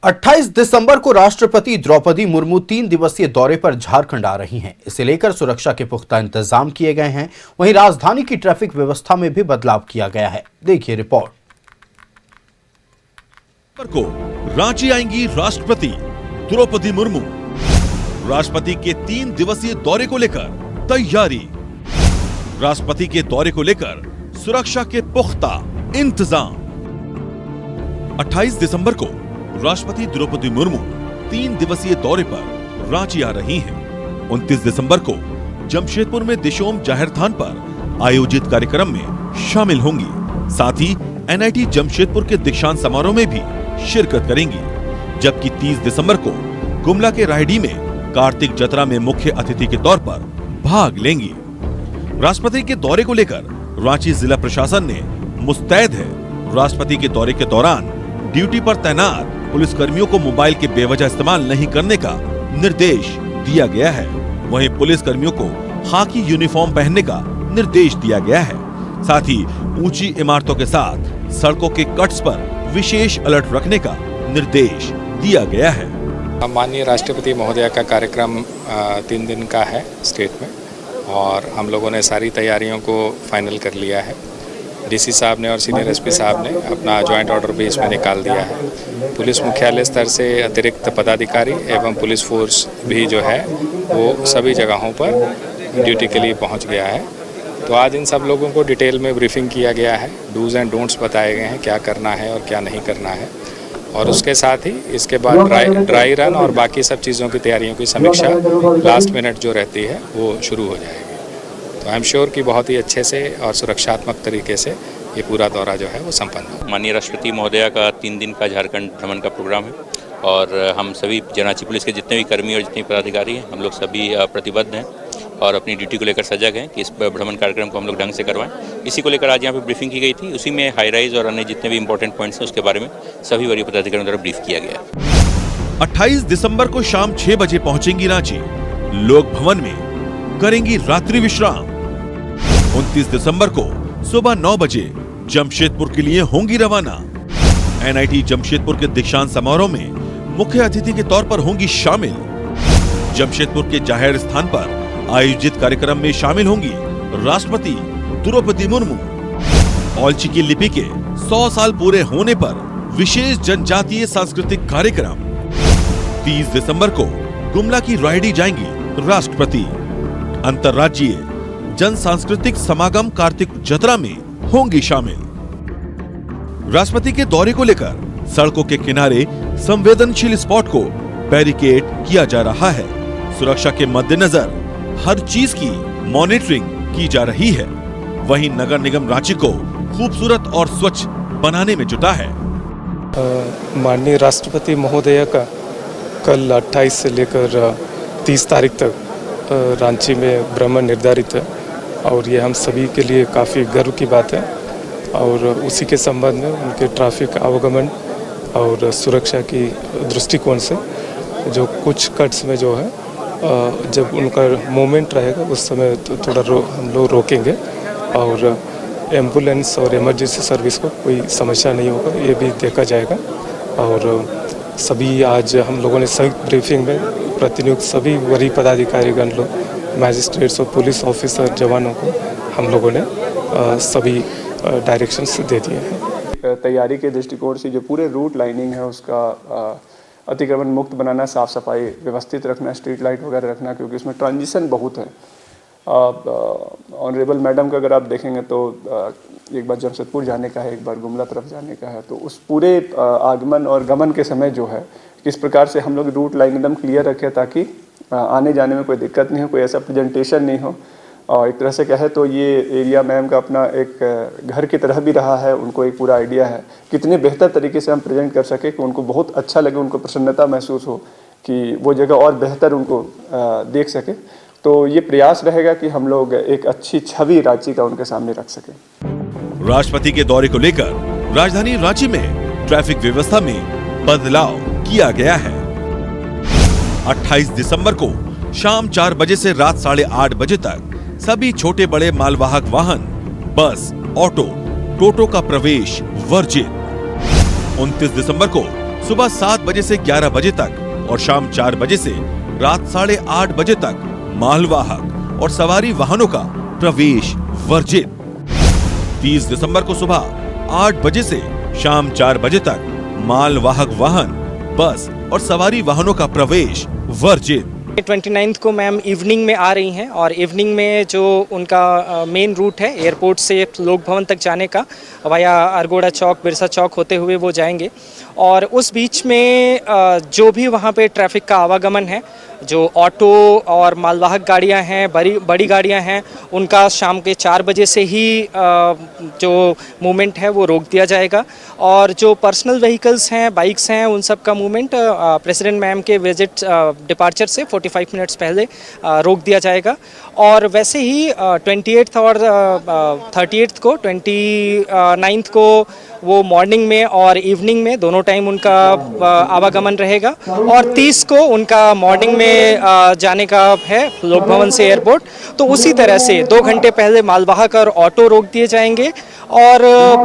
28 दिसंबर को राष्ट्रपति द्रौपदी मुर्मू 3 दिवसीय दौरे पर झारखंड आ रही हैं। इसे लेकर सुरक्षा के पुख्ता इंतजाम किए गए हैं। वहीं राजधानी की ट्रैफिक व्यवस्था में भी बदलाव किया गया है। देखिए रिपोर्ट। को रांची आएंगी राष्ट्रपति द्रौपदी मुर्मू। राष्ट्रपति के 3 दिवसीय दौरे को लेकर तैयारी। राष्ट्रपति के दौरे को लेकर सुरक्षा के पुख्ता इंतजाम। 28 दिसंबर को राष्ट्रपति द्रौपदी मुर्मू 3 दिवसीय दौरे पर रांची आ रही हैं। 29 दिसंबर को जमशेदपुर में दिशोम जाहिर थान पर आयोजित कार्यक्रम में शामिल होंगी। साथ ही एनआईटी जमशेदपुर के दीक्षांत समारोह में भी शिरकत करेंगी। जबकि 30 दिसंबर को गुमला के रायडी में कार्तिक जतरा में मुख्य अतिथि के तौर पर भाग लेंगी। राष्ट्रपति के दौरे को लेकर रांची जिला प्रशासन ने मुस्तैद है। राष्ट्रपति के दौरे के दौरान ड्यूटी पर तैनात पुलिस कर्मियों को मोबाइल के बेवजह इस्तेमाल नहीं करने का निर्देश दिया गया है। वहीं पुलिस कर्मियों को खाकी यूनिफॉर्म पहनने का निर्देश दिया गया है। साथ ही ऊंची इमारतों के साथ सड़कों के कट्स पर विशेष अलर्ट रखने का निर्देश दिया गया है। माननीय राष्ट्रपति महोदया का कार्यक्रम 3 दिन का है स्टेट में, और हम लोगों ने सारी तैयारियों को फाइनल कर लिया है। डीसी साहब ने और सीनियर एसपी साहब ने अपना ज्वाइंट ऑर्डर भी इसमें निकाल दिया है। पुलिस मुख्यालय स्तर से अतिरिक्त पदाधिकारी एवं पुलिस फोर्स भी जो है वो सभी जगहों पर ड्यूटी के लिए पहुंच गया है। तो आज इन सब लोगों को डिटेल में ब्रीफिंग किया गया है। डूज एंड डोंट्स बताए गए हैं, क्या करना है और क्या नहीं करना है। और उसके साथ ही इसके बाद ड्राई रन और बाकी सब चीज़ों की तैयारियों की समीक्षा लास्ट मिनट जो रहती है वो शुरू हो जाएगी। तो आई एम श्योर कि बहुत ही अच्छे से और सुरक्षात्मक तरीके से ये पूरा दौरा जो है वो संपन्न हो। माननीय राष्ट्रपति महोदया का 3 दिन का झारखंड भ्रमण का प्रोग्राम है, और हम सभी रांची पुलिस के जितने भी कर्मी और जितने पदाधिकारी हैं, हम लोग सभी प्रतिबद्ध हैं और अपनी ड्यूटी को लेकर सजग हैं कि इस भ्रमण कार्यक्रम को हम लोग ढंग से करवाएं। इसी को लेकर आज यहाँ पे ब्रीफिंग की गई थी। उसी में हाई राइज और अन्य जितने भी इंपॉर्टेंट पॉइंट्स हैं उसके बारे में सभी वरीय पदाधिकारियों द्वारा ब्रीफ किया गया है। 28 दिसंबर को शाम 6 बजे पहुंचेंगी रांची। लोक भवन में करेंगी रात्रि विश्राम। 29 दिसंबर को सुबह 9 बजे जमशेदपुर के लिए होंगी रवाना। एनआईटी जमशेदपुर के दीक्षांत समारोह में मुख्य अतिथि के तौर पर होंगी शामिल। जमशेदपुर के जाहिर स्थान पर आयोजित कार्यक्रम में शामिल होंगी राष्ट्रपति द्रौपदी मुर्मू। औलची की लिपि के 100 साल पूरे होने पर विशेष जनजातीय सांस्कृतिक कार्यक्रम। 30 दिसंबर को गुमला की रायडी जाएंगी राष्ट्रपति। अंतर्राज्यीय जन सांस्कृतिक समागम कार्तिक जतरा में होंगी शामिल। राष्ट्रपति के दौरे को लेकर सड़कों के किनारे संवेदनशील स्पॉट को बैरिकेड किया जा रहा है। सुरक्षा के मद्देनजर हर चीज की मॉनिटरिंग की जा रही है। वहीं नगर निगम रांची को खूबसूरत और स्वच्छ बनाने में जुटा है। माननीय राष्ट्रपति महोदया का कल 28 से लेकर 30 तारीख तक रांची में भ्रमण निर्धारित है, और ये हम सभी के लिए काफ़ी गर्व की बात है। और उसी के संबंध में उनके ट्रैफिक आवागमन और सुरक्षा की दृष्टिकोण से जो कुछ कट्स में जो है जब उनका मोमेंट रहेगा उस समय तो थोड़ा हम लोग रोकेंगे, और एम्बुलेंस और इमरजेंसी सर्विस को कोई समस्या नहीं होगा, ये भी देखा जाएगा। और सभी आज हम लोगों ने संयुक्त ब्रीफिंग में प्रतिनियुक्त सभी वरीय पदाधिकारीगण लोग, मैजिस्ट्रेट्स और पुलिस ऑफिसर जवानों को हम लोगों ने सभी डायरेक्शंस दे दिए हैं। तैयारी के दृष्टिकोण से जो पूरे रूट लाइनिंग है उसका अतिक्रमण मुक्त बनाना, साफ़ सफाई व्यवस्थित रखना, स्ट्रीट लाइट वगैरह रखना, क्योंकि उसमें ट्रांजिशन बहुत है। ऑनरेबल मैडम का अगर आप देखेंगे तो एक बार जमशेदपुर जाने का है, एक बार गुमला तरफ जाने का है, तो उस पूरे आगमन और गमन के समय जो है किस प्रकार से हम लोग रूट लाइन एकदम क्लियर रखें ताकि आने जाने में कोई दिक्कत नहीं हो, कोई ऐसा प्रेजेंटेशन नहीं हो। और एक तरह से कहे तो ये एरिया मैम का अपना एक घर की तरह भी रहा है। उनको एक पूरा आइडिया है कितने बेहतर तरीके से हम प्रेजेंट कर सके कि उनको बहुत अच्छा लगे, उनको प्रसन्नता महसूस हो कि वो जगह और बेहतर उनको देख सके। तो ये प्रयास रहेगा कि हम लोग एक अच्छी छवि रांची का उनके सामने रख सके। राष्ट्रपति के दौरे को लेकर राजधानी रांची में ट्रैफिक व्यवस्था में बदलाव किया गया है। 28 दिसंबर को शाम 4 बजे से रात 8:30 बजे तक सभी छोटे बड़े मालवाहक वाहन, बस, ऑटो, टोटो का प्रवेश वर्जित। 29 दिसंबर को सुबह 7 बजे से 11 बजे तक और शाम 4 बजे से रात 8:30 बजे तक मालवाहक और सवारी वाहनों का प्रवेश वर्जित। 30 दिसंबर को सुबह 8 बजे से शाम 4 बजे तक मालवाहक वाहन, बस और सवारी वाहनों का प्रवेश वर्जित। 29 को मैम इवनिंग में आ रही हैं और इवनिंग में जो उनका मेन रूट है एयरपोर्ट से लोक भवन तक जाने का वाया अरगोड़ा चौक, बिरसा चौक होते हुए वो जाएंगे। और उस बीच में जो भी वहाँ पे ट्रैफिक का आवागमन है, जो ऑटो और मालवाहक गाड़ियाँ हैं, बड़ी गाड़ियाँ हैं, उनका शाम के 4 बजे से ही जो मूवमेंट है वो रोक दिया जाएगा। और जो पर्सनल व्हीकल्स हैं, बाइक्स हैं, उन सब का मूवमेंट प्रेसिडेंट मैम के विजिट डिपार्चर से 45 मिनट्स पहले रोक दिया जाएगा। और वैसे ही 28 और 38 को, 29 को वो मॉर्निंग में और इवनिंग में दोनों टाइम उनका आवागमन रहेगा। और 30 को उनका मॉर्निंग में जाने का है लोक भवन से एयरपोर्ट। तो उसी तरह से 2 घंटे पहले मालवाहक और ऑटो रोक दिए जाएंगे और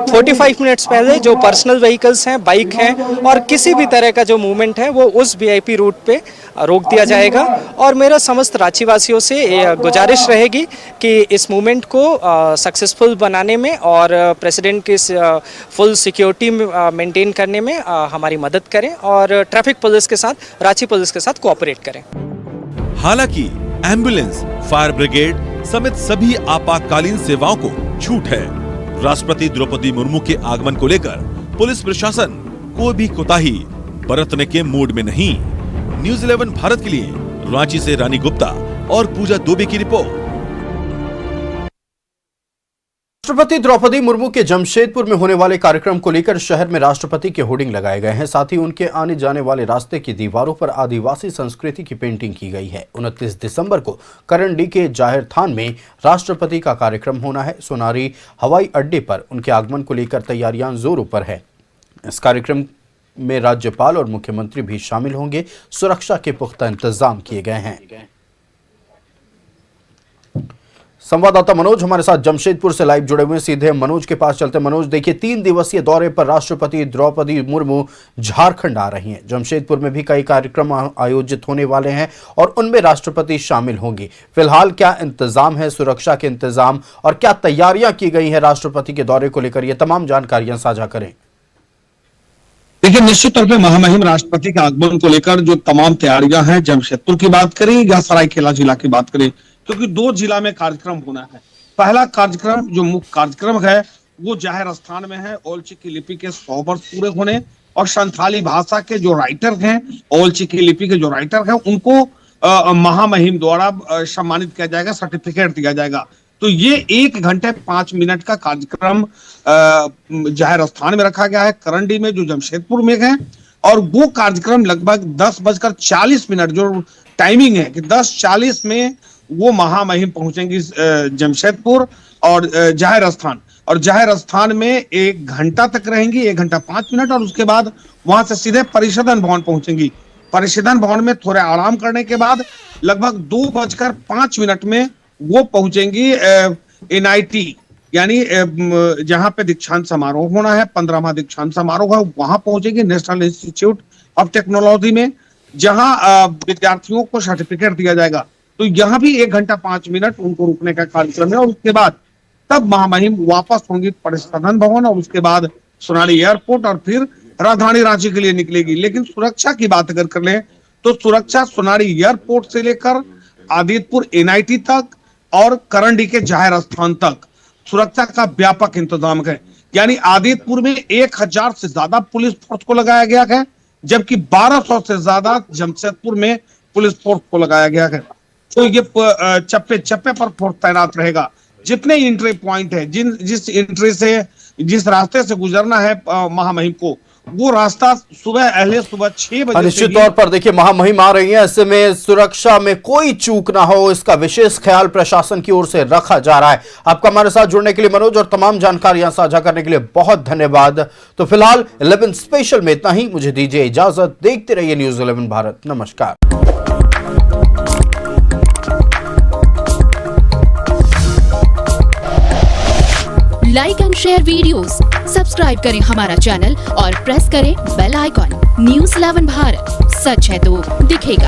45 मिनट्स पहले जो पर्सनल व्हीकल्स हैं, बाइक हैं और किसी भी तरह का जो मूवमेंट है वो उस वीआईपी रूट पे रोक दिया जाएगा। और मेरा समस्त रांची वासियों से गुजारिश रहेगी कि इस मूवमेंट को सक्सेसफुल बनाने में और प्रेसिडेंट की फुल सिक्योरिटी मेंटेन करने में हमारी मदद करें और ट्रैफिक पुलिस के साथ, रांची पुलिस के साथ कोऑपरेट करें। हालांकि एम्बुलेंस, फायर ब्रिगेड समेत सभी आपातकालीन सेवाओं को छूट है। राष्ट्रपति द्रौपदी मुर्मू के आगमन को लेकर पुलिस प्रशासन कोई भी कोताही बरतने के मूड में नहीं। न्यूज़ 11 भारत के लिए रांची से रानी गुप्ता और पूजा दुबे की रिपोर्ट। राष्ट्रपति द्रौपदी मुर्मू के जमशेदपुर में होने वाले कार्यक्रम को लेकर शहर में राष्ट्रपति के होर्डिंग लगाए गए हैं। साथ ही उनके आने जाने वाले रास्ते की दीवारों पर आदिवासी संस्कृति की पेंटिंग की गई है। 29 दिसंबर को करंडी के जाहिर थान में राष्ट्रपति का कार्यक्रम होना है। सोनारी हवाई अड्डे पर उनके आगमन को लेकर तैयारियां जोरों पर है। इस कार्यक्रम में राज्यपाल और मुख्यमंत्री भी शामिल होंगे। सुरक्षा के पुख्ता इंतजाम किए गए हैं। संवाददाता मनोज हमारे साथ जमशेदपुर से लाइव जुड़े हुए हैं। सीधे मनोज के पास चलते। मनोज, देखिए 3 दिवसीय दौरे पर राष्ट्रपति द्रौपदी मुर्मू झारखंड आ रही हैं। जमशेदपुर में भी कई कार्यक्रम आयोजित होने वाले हैं और उनमें राष्ट्रपति शामिल होंगी। फिलहाल क्या इंतजाम है, सुरक्षा के इंतजाम, और क्या तैयारियां की गई हैं राष्ट्रपति के दौरे को लेकर, ये तमाम जानकारियां साझा करें। देखिए, निश्चित तौर पे महामहिम राष्ट्रपति के आगमन को लेकर जो तमाम तैयारियां हैं, जमशेदपुर की बात करें या सरायकेला जिला की बात करें, क्योंकि 2 जिला में कार्यक्रम होना है। पहला कार्यक्रम जो मुख्य कार्यक्रम है वो जाहिर स्थान में है। ओल्ड की लिपि के 100 वर्ष पूरे होने और संथाली भाषा के जो राइटर हैं, ओल्ड की लिपि के जो राइटर हैं, उनको महामहिम द्वारा सम्मानित किया जाएगा, सर्टिफिकेट दिया जाएगा। तो ये 1 घंटे 5 मिनट का कार्यक्रम जाहिर स्थान में रखा गया है, करंडी में जो जमशेदपुर में है। और वो कार्यक्रम लगभग 10:40 जो टाइमिंग है कि 10:40 में वो महामहिम पहुंचेंगी जमशेदपुर और जाहिर स्थान। और जाहिर स्थान में 1 घंटा तक रहेंगी, 1 घंटा 5 मिनट, और उसके बाद वहां से सीधे परिषदन भवन पहुंचेंगी। परिषदन भवन में थोड़े आराम करने के बाद लगभग 2:05 में वो पहुंचेंगी NIT, यानी जहां पे दीक्षांत समारोह होना है, 15वां दीक्षांत समारोह है, वहां पहुंचेंगे नेशनल इंस्टीट्यूट ऑफ टेक्नोलॉजी में, जहां विद्यार्थियों को सर्टिफिकेट दिया जाएगा। तो यहाँ भी 1 घंटा 5 मिनट उनको रुकने का कार्यक्रम है। और उसके बाद तब महामहिम वापस होंगी परिषदन भवन और उसके बाद सोनाली एयरपोर्ट और फिर राजधानी रांची के लिए निकलेगी। लेकिन सुरक्षा की बात अगर कर ले तो सुरक्षा सोनाली एयरपोर्ट से लेकर आदितपुर NIT तक और करंडी के जाहिर स्थान तक सुरक्षा का व्यापक इंतजाम है। यानी आदितपुर में 1000 से ज्यादा पुलिस फोर्स को लगाया गया है, जबकि 1200 से ज्यादा जमशेदपुर में पुलिस फोर्स को लगाया गया है। तो ये चप्पे चप्पे पर फोर्स तैनात रहेगा। जितने एंट्री पॉइंट है, जिस एंट्री से, जिस रास्ते से गुजरना है महामहिम को, वो रास्ता सुबह 6 बजे। निश्चित तौर पर देखिए महामहिम आ रही है, ऐसे में सुरक्षा में कोई चूक ना हो, इसका विशेष ख्याल प्रशासन की ओर से रखा जा रहा है। आपका हमारे साथ जुड़ने के लिए मनोज और तमाम जानकारियां साझा करने के लिए बहुत धन्यवाद। तो फिलहाल 11 स्पेशल में इतना ही। मुझे दीजिए इजाजत। देखते रहिए न्यूज़ 11 भारत। नमस्कार। Like and share videos, subscribe करें हमारा चैनल और प्रेस करें बेल आइकॉन। न्यूज़ 11 भारत, सच है तो दिखेगा।